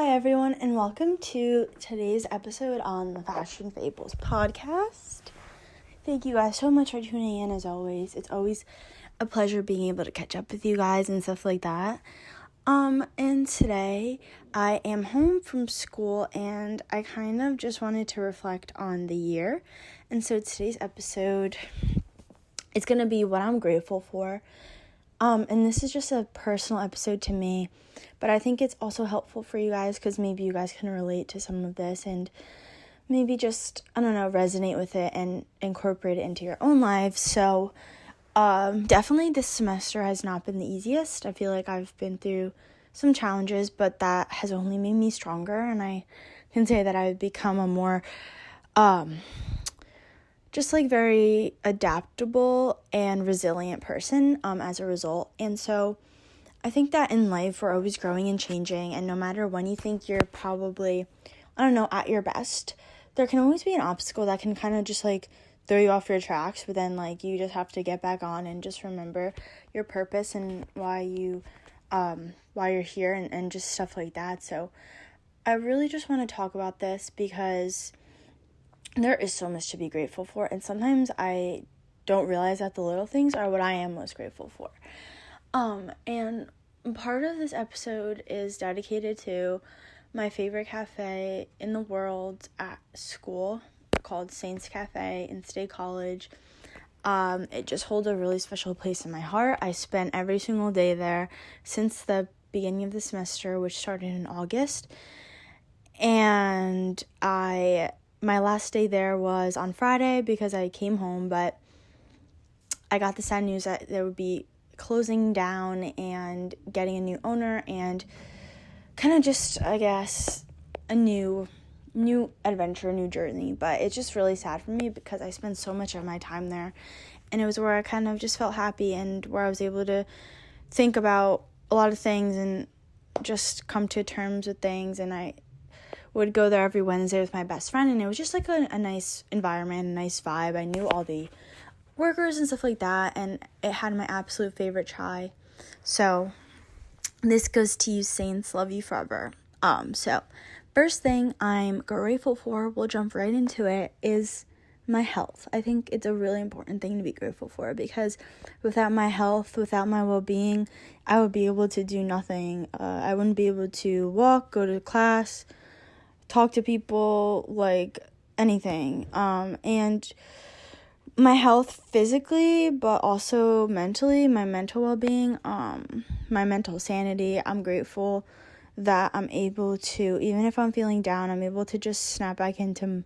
everyone, and welcome to today's episode on the Fashion Fables podcast. Thank you guys so much for tuning in, as always. It's always a pleasure being able to catch up with you guys and stuff like that. And today I am home from school, and I kind of just wanted to reflect on the year. And so today's episode is going to be what I'm grateful for. And this is just a personal episode to me, but I think it's also helpful for you guys because maybe you guys can relate to some of this and maybe just, resonate with it and incorporate it into your own lives. So, definitely this semester has not been the easiest. I feel like I've been through some challenges, but that has only made me stronger, and I can say that I've become a more, very adaptable and resilient person as a result. And so I think that in life we're always growing and changing, and no matter when you think you're probably, at your best, there can always be an obstacle that can kind of just throw you off your tracks, but then you just have to get back on and just remember your purpose and why you're here and just stuff like that. So I really just want to talk about this because there is so much to be grateful for, and sometimes I don't realize that the little things are what I am most grateful for. And part of this episode is dedicated to my favorite cafe in the world at school called Saint's Cafe in State College. It just holds a really special place in my heart. I spent every single day there since the beginning of the semester, which started in August, and my last day there was on Friday because I came home, but I got the sad news that there would be closing down and getting a new owner and kind of just, I guess, a new adventure, new journey. But it's just really sad for me because I spent so much of my time there, and it was where I kind of just felt happy and where I was able to think about a lot of things and just come to terms with things. And I would go there every Wednesday with my best friend, and it was just a nice environment, a nice vibe. I knew all the workers and stuff like that, and it had my absolute favorite chai. So this goes to you, Saints. Love you forever. So first thing I'm grateful for, we'll jump right into it, is my health. I think it's a really important thing to be grateful for because without my health, without my well-being, I would be able to do nothing. I wouldn't be able to walk, go to class, talk to people, anything. And my health physically, but also mentally, my mental well-being, my mental sanity. I'm grateful that I'm able to, even if I'm feeling down, I'm able to just snap back into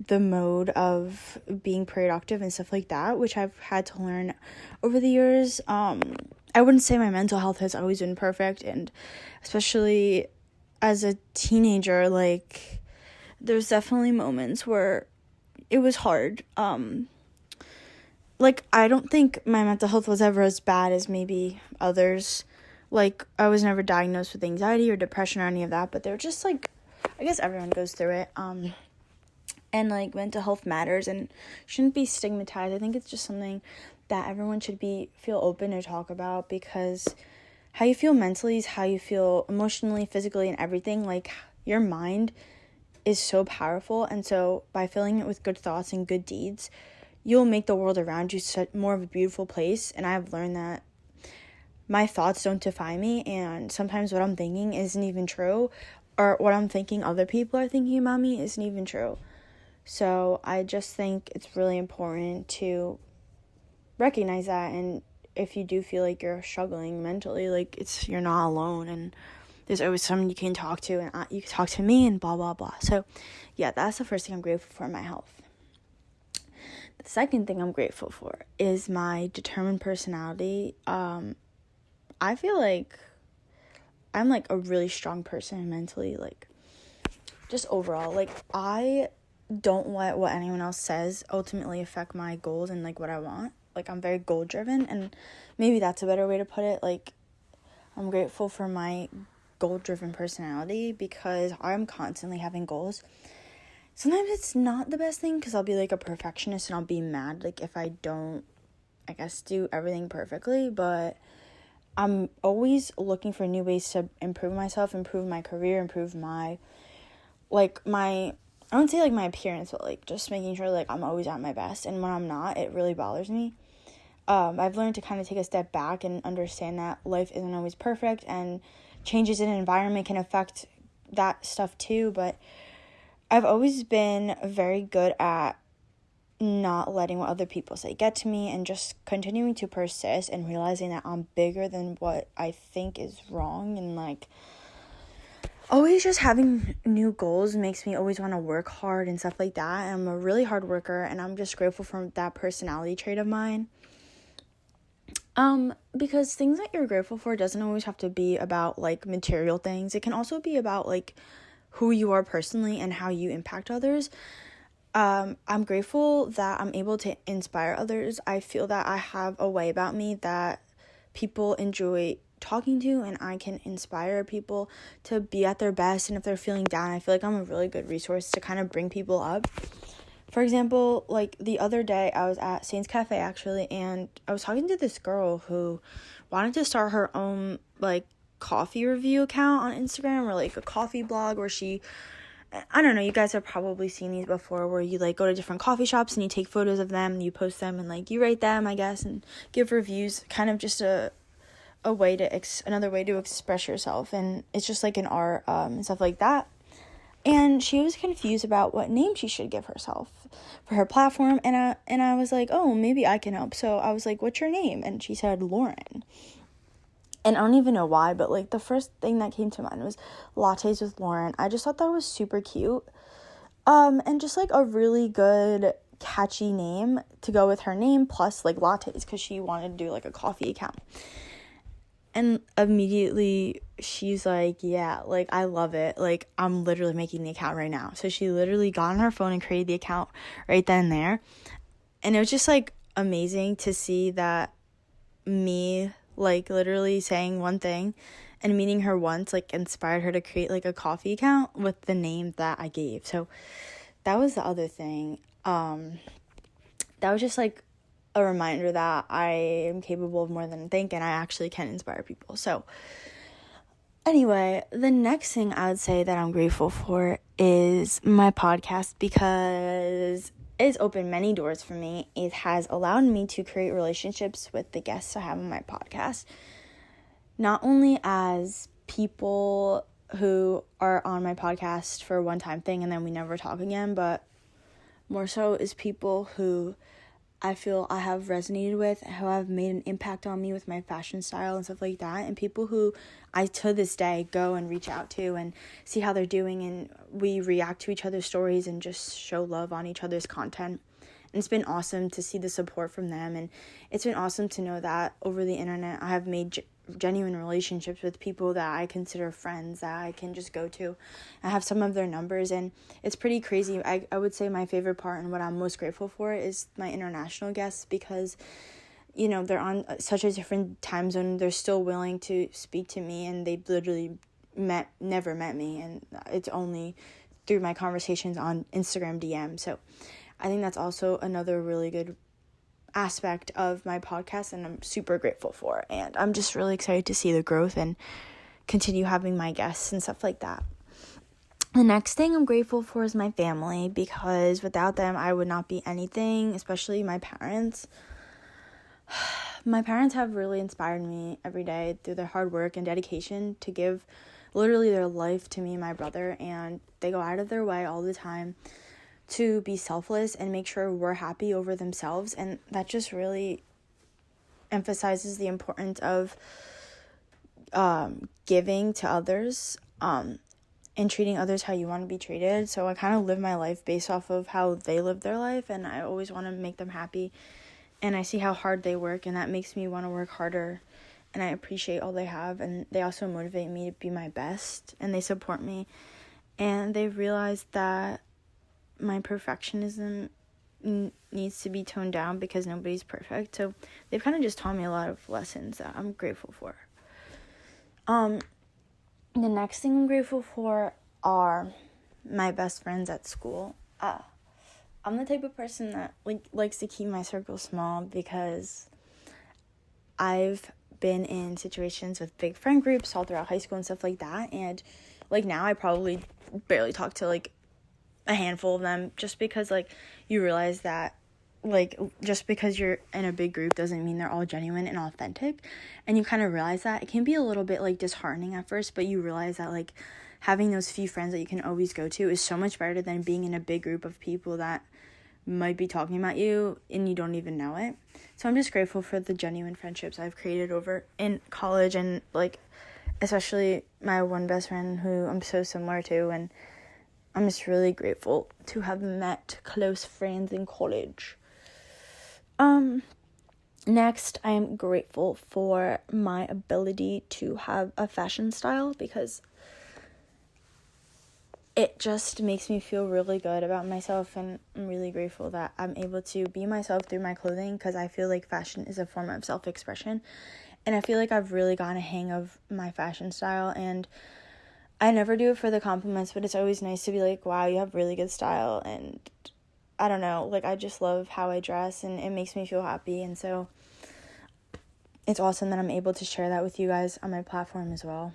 the mode of being productive and stuff like that, which I've had to learn over the years. I wouldn't say my mental health has always been perfect, and especially as a teenager, there's definitely moments where it was hard. I don't think my mental health was ever as bad as maybe others. I was never diagnosed with anxiety or depression or any of that, but they're just I guess everyone goes through it. And mental health matters and shouldn't be stigmatized. I think it's just something that everyone should feel open to talk about, because how you feel mentally is how you feel emotionally, physically, and everything. Your mind is so powerful, and so by filling it with good thoughts and good deeds, you'll make the world around you more of a beautiful place. And I've learned that my thoughts don't define me, and sometimes what I'm thinking isn't even true, or what I'm thinking other people are thinking about me isn't even true. So I just think it's really important to recognize that, and if you do feel like you're struggling mentally, you're not alone, and there's always someone you can talk to, and you can talk to me, and blah, blah, blah. So, yeah, that's the first thing I'm grateful for, my health. The second thing I'm grateful for is my determined personality. I feel like I'm, a really strong person mentally, just overall. I don't let what anyone else says ultimately affect my goals and, what I want. I'm very goal-driven, and maybe that's a better way to put it. I'm grateful for my goal-driven personality because I'm constantly having goals. Sometimes it's not the best thing because I'll be, a perfectionist, and I'll be mad, if I don't, I guess, do everything perfectly, but I'm always looking for new ways to improve myself, improve my career, improve my, I wouldn't say, my appearance, but, just making sure, I'm always at my best. And when I'm not, it really bothers me. I've learned to kind of take a step back and understand that life isn't always perfect, and changes in environment can affect that stuff too. But I've always been very good at not letting what other people say get to me, and just continuing to persist and realizing that I'm bigger than what I think is wrong. And always just having new goals makes me always want to work hard and stuff like that. I'm a really hard worker, and I'm just grateful for that personality trait of mine. Because things that you're grateful for doesn't always have to be about material things. It can also be about who you are personally and how you impact others. I'm grateful that I'm able to inspire others. I feel that I have a way about me that people enjoy talking to, and I can inspire people to be at their best. And if they're feeling down, I feel like I'm a really good resource to kind of bring people up. For example, the other day I was at Saint's Cafe actually, and I was talking to this girl who wanted to start her own coffee review account on Instagram, or a coffee blog where she, I don't know, you guys have probably seen these before, where you go to different coffee shops and you take photos of them and you post them, and you rate them, I guess, and give reviews, kind of just another way to express yourself. And it's just an art, and stuff like that. And she was confused about what name she should give herself for her platform, and I was like, oh, maybe I can help. So I was like, what's your name? And she said Lauren. And I don't even know why, but the first thing that came to mind was Lattes with Lauren. I just thought that was super cute. And just a really good catchy name to go with her name, plus lattes, because she wanted to do a coffee account. And immediately she's like, yeah, I love it. I'm literally making the account right now. So she literally got on her phone and created the account right then and there. And it was just amazing to see that me literally saying one thing and meeting her once inspired her to create a coffee account with the name that I gave. So that was the other thing. That was just a reminder that I am capable of more than I think, and I actually can inspire people. So anyway, the next thing I would say that I'm grateful for is my podcast, because it's opened many doors for me. It has allowed me to create relationships with the guests I have on my podcast, not only as people who are on my podcast for a one-time thing and then we never talk again, but more so is people who I feel I have resonated with, who have made an impact on me with my fashion style and stuff like that, and people who I to this day go and reach out to and see how they're doing, and we react to each other's stories and just show love on each other's content. And it's been awesome to see the support from them, and it's been awesome to know that over the internet I have made genuine relationships with people that I consider friends that I can just go to. I have some of their numbers, and it's pretty crazy. I would say my favorite part and what I'm most grateful for is my international guests, because they're on such a different time zone. They're still willing to speak to me, and they literally never met me, and it's only through my conversations on Instagram DM. So I think that's also another really good aspect of my podcast, and I'm super grateful for, and I'm just really excited to see the growth and continue having my guests and stuff like that. The next thing I'm grateful for is my family, because without them I would not be anything, especially my parents. My parents have really inspired me every day through their hard work and dedication to give literally their life to me and my brother, and they go out of their way all the time to be selfless and make sure we're happy over themselves. And that just really emphasizes the importance of giving to others, and treating others how you want to be treated. So I kind of live my life based off of how they live their life, and I always want to make them happy. And I see how hard they work, and that makes me want to work harder. And I appreciate all they have, and they also motivate me to be my best, and they support me. And they've realized that my perfectionism needs to be toned down, because nobody's perfect. So they've kind of just taught me a lot of lessons that I'm grateful for. The next thing I'm grateful for are my best friends at school. I'm the type of person that likes to keep my circle small, because I've been in situations with big friend groups all throughout high school and stuff like that, and like now I probably barely talk to like a handful of them, just because like you realize that like just because you're in a big group doesn't mean they're all genuine and authentic, and you kind of realize that. It can be a little bit like disheartening at first, but you realize that like having those few friends that you can always go to is so much better than being in a big group of people that might be talking about you and you don't even know it. So I'm just grateful for the genuine friendships I've created over in college, and like especially my one best friend who I'm so similar to, and I'm just really grateful to have met close friends in college. Next, I am grateful for my ability to have a fashion style, because it just makes me feel really good about myself, and I'm really grateful that I'm able to be myself through my clothing, because I feel like fashion is a form of self-expression, and I feel like I've really gotten a hang of my fashion style, and I never do it for the compliments, but it's always nice to be like, wow, you have really good style, and I don't know, like I just love how I dress, and it makes me feel happy, and so it's awesome that I'm able to share that with you guys on my platform as well.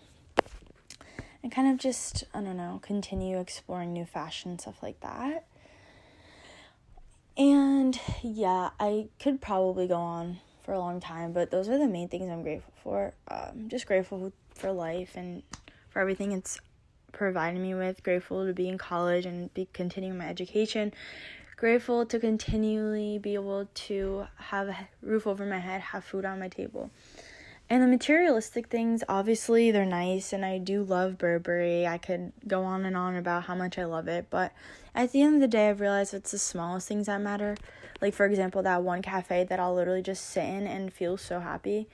And kind of just, I don't know, continue exploring new fashion, stuff like that. And yeah, I could probably go on for a long time, but those are the main things I'm grateful for. Just grateful for life and for everything it's providing me with. Grateful to be in college and be continuing my education. Grateful to continually be able to have a roof over my head, have food on my table. And the materialistic things, obviously, they're nice, and I do love Burberry. I could go on and on about how much I love it, but at the end of the day, I've realized it's the smallest things that matter. Like, for example, that one cafe that I'll literally just sit in and feel so happy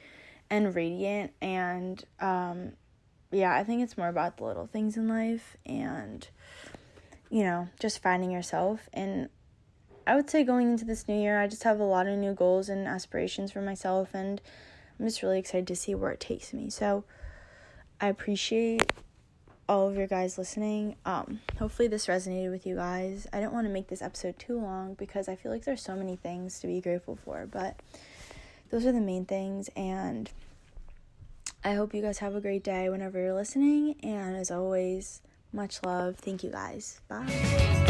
and radiant, and yeah, I think it's more about the little things in life, and, you know, just finding yourself. And I would say going into this new year, I just have a lot of new goals and aspirations for myself, and I'm just really excited to see where it takes me. So I appreciate all of your guys listening. Hopefully this resonated with you guys. I didn't want to make this episode too long because I feel like there's so many things to be grateful for, but those are the main things, and I hope you guys have a great day whenever you're listening, and as always, much love. Thank you guys. Bye.